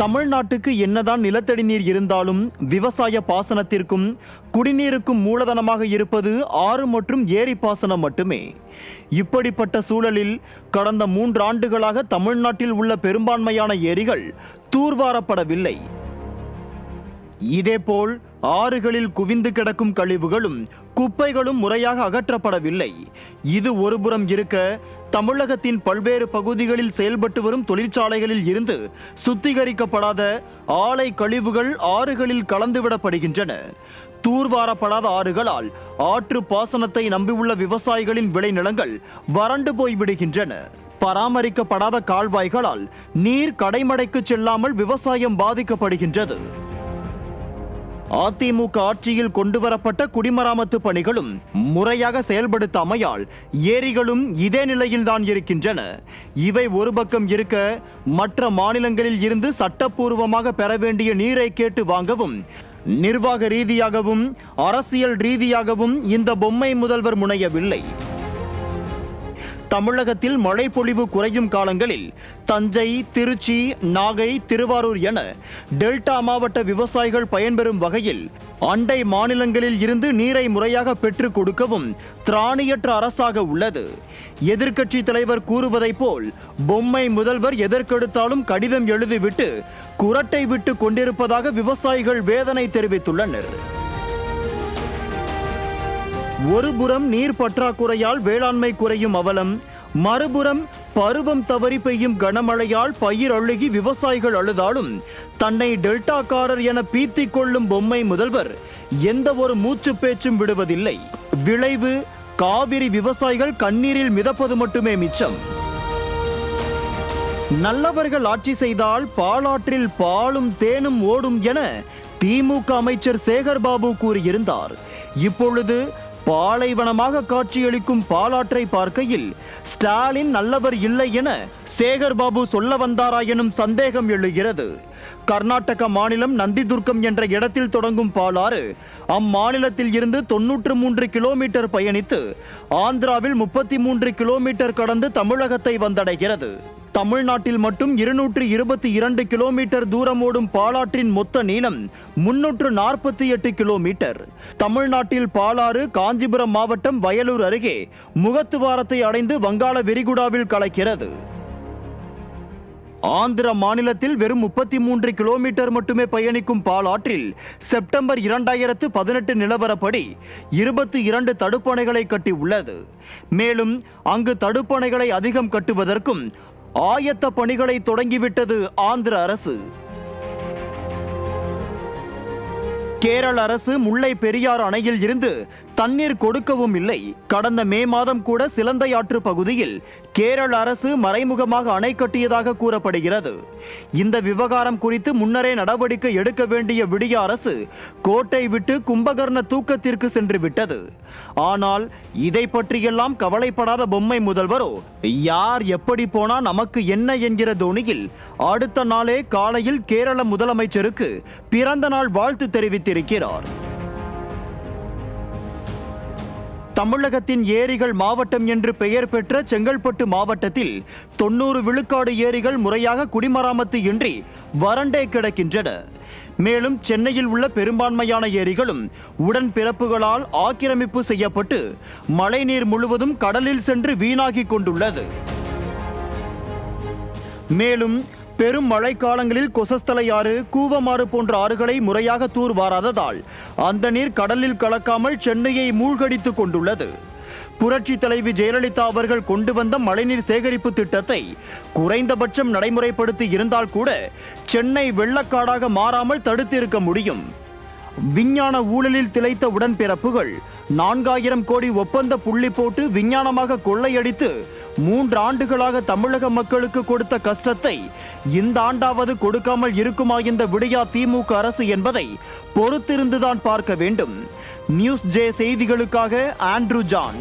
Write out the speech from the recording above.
தமிழ்நாட்டுக்கு என்னதான் நிலத்தடி நீர் இருந்தாலும் விவசாய பாசனத்திற்கும் குடிநீருக்கும் மூலதனமாக இருப்பது ஆறு மற்றும் ஏரி பாசனம் மட்டுமே. இப்படிப்பட்ட சூழலில் கடந்த 3 ஆண்டுகளாக தமிழ்நாட்டில் உள்ள பெரும்பான்மையான ஏரிகள் தூர்வாரப்படவில்லை. இதேபோல் ஆறுகளில் குவிந்து கிடக்கும் கழிவுகளும் குப்பைகளும் முறையாக அகற்றப்படவில்லை. இது ஒருபுறம் இருக்க, தமிழகத்தின் பல்வேறு பகுதிகளில் செயல்பட்டு வரும் தொழிற்சாலைகளில் இருந்து சுத்திகரிக்கப்படாத ஆலை கழிவுகள் ஆறுகளில் கலந்துவிடப்படுகின்றன. தூர்வாரப்படாத ஆறுகளால் ஆற்று பாசனத்தை நம்பியுள்ள விவசாயிகளின் விளைநிலங்கள் வறண்டு போய்விடுகின்றன. பராமரிக்கப்படாத கால்வாய்களால் நீர் கடைமடைக்கு செல்லாமல் விவசாயம் பாதிக்கப்படுகின்றது. அதிமுக ஆட்சியில் கொண்டுவரப்பட்ட குடிமராமத்து பணிகளும் முறையாக செயல்படுத்தாமையால் ஏரிகளும் இதே நிலையில்தான் இருக்கின்றன. இவை ஒரு பக்கம் இருக்க, மற்ற மாநிலங்களில் இருந்து சட்டப்பூர்வமாக பெற வேண்டிய நீரை கேட்டு வாங்கவும் நிர்வாக ரீதியாகவும் அரசியல் ரீதியாகவும் இந்த பொம்மை முதல்வர் முனையவில்லை. தமிழகத்தில் மழை பொழிவு குறையும் காலங்களில் தஞ்சை, திருச்சி, நாகை, திருவாரூர் என டெல்டா மாவட்ட விவசாயிகள் பயன்பெறும் வகையில் அண்டை மாநிலங்களில் இருந்து நீரை முறையாக பெற்றுக் கொடுக்கவும் திராணியற்ற அரசாக உள்ளது. எதிர்க்கட்சி தலைவர் கூறுவதைப் போல் பொம்மை முதல்வர் எதற்கெடுத்தாலும் கடிதம் எழுதிவிட்டு குரட்டை விட்டு கொண்டிருப்பதாக விவசாயிகள் வேதனை தெரிவித்துள்ளனர். ஒருபுறம் நீர் பற்றாக்குறையால் வேளாண்மை குறையும் அவலம், மறுபுறம் பருவம் தவறி பெய்யும் கனமழையால் பயிர் அழுகி விவசாயிகள் அழுதாலும் தன்னை டெல்டாக்காரர் என பீத்திக் கொள்ளும் பொம்மை முதல்வர் எந்த ஒரு மூச்சு பேச்சும் விடுவதில்லை. விளைவு, காவிரி விவசாயிகள் கண்ணீரில் மிதப்பது மட்டுமே மிச்சம். நல்லவர்கள் ஆட்சி செய்தால் பாலாற்றில் பாலும் தேனும் ஓடும் என திமுக அமைச்சர் சேகர்பாபு கூறியிருந்தார். இப்பொழுது பாலைவனமாக காட்சியளிக்கும் பாலாற்றை பார்க்கையில் ஸ்டாலின் நல்லவர் இல்லை என சேகர்பாபு சொல்ல வந்தாரா எனும் சந்தேகம் எழுகிறது. கர்நாடக மாநிலம் நந்திதுர்க்கம் என்ற இடத்தில் தொடங்கும் பாலாறு அம்மாநிலத்தில் இருந்து 93 கிலோமீட்டர் பயணித்து ஆந்திராவில் 33 கிலோமீட்டர் கடந்து தமிழகத்தை வந்தடைகிறது. தமிழ்நாட்டில் மட்டும் 222 கிலோமீட்டர் தூரம் ஓடும் பாலாற்றின் மொத்த நீளம் 348 கிலோமீட்டர். தமிழ்நாட்டில் பாலாறு காஞ்சிபுரம் மாவட்டம் வயலூர் அருகே முகத்துவாரத்தை அடைந்து வங்காள விரிகுடாவில் கலக்கிறது. ஆந்திர மாநிலத்தில் வெறும் 33 கிலோமீட்டர் மட்டுமே பயணிக்கும் பாலாற்றில் செப்டம்பர் 2018 நிலவரப்படி 22 தடுப்பணைகளை கட்டி உள்ளது. மேலும் அங்கு தடுப்பணைகளை அதிகம் கட்டுவதற்கும் ஆயத்த பணிகளை தொடங்கிவிட்டது ஆந்திர அரசு. கேரள அரசு முல்லை பெரியாறு அணையில் இருந்து தண்ணீர் கொடுக்கவும் இல்லை. கடந்த மே மாதம் கூட சிலந்தை ஆற்று பகுதியில் கேரள அரசு மறைமுகமாக அணை கட்டியதாக கூறப்படுகிறது. இந்த விவகாரம் குறித்து முன்னரே நடவடிக்கை எடுக்க வேண்டிய விடிய அரசு கோட்டை விட்டு கும்பகர்ண தூக்கத்திற்கு சென்று விட்டது. ஆனால் இதை பற்றியெல்லாம் கவலைப்படாத பொம்மை முதல்வரோ யார் எப்படி போனா நமக்கு என்ன என்கிற தோனியில் அடுத்த நாளே காலையில் கேரள முதலமைச்சருக்கு பிறந்த நாள் வாழ்த்து தெரிவித்திருக்கிறார். தமிழகத்தின் ஏரிகள் மாவட்டம் என்று பெயர் பெற்ற செங்கல்பட்டு மாவட்டத்தில் 90 விழுக்காடு ஏரிகள் முறையாக குடிமராமத்து இன்றி வறண்டே கிடக்கின்றன. மேலும் சென்னையில் உள்ள பெரும்பான்மையான ஏரிகளும் உடன்பிறப்புகளால் ஆக்கிரமிப்பு செய்யப்பட்டு மழைநீர் முழுவதும் கடலில் சென்று வீணாகி கொண்டுள்ளது. மேலும் பெரும் மழைக்காலங்களில் கொசஸ்தலை ஆறு, கூவமாறு போன்ற ஆறுகளை முறையாக தூர்வாராததால் அந்த நீர் கடலில் கலக்காமல் சென்னையை மூழ்கடித்துக் கொண்டுள்ளது. புரட்சி தலைவி ஜெயலலிதா அவர்கள் கொண்டு வந்த மழைநீர் சேகரிப்பு திட்டத்தை குறைந்தபட்சம் நடைமுறைப்படுத்தி இருந்தால் கூட சென்னை வெள்ளக்காடாக மாறாமல் தடுத்திருக்க முடியும். விஞ்ஞான ஊழலில் திளைத்த உடன்பிறப்புகள் 4000 கோடி ஒப்பந்த புள்ளி போட்டு விஞ்ஞானமாக கொள்ளையடித்து 3 ஆண்டுகளாக தமிழக மக்களுக்கு கொடுத்த கஷ்டத்தை இந்த ஆண்டாவது கொடுக்காமல் இருக்குமா இந்த விடியா திமுக அரசு என்பதை பொறுத்திருந்துதான் பார்க்க வேண்டும். நியூஸ் ஜே செய்திகளுக்காக ஆண்ட்ரூ ஜான்.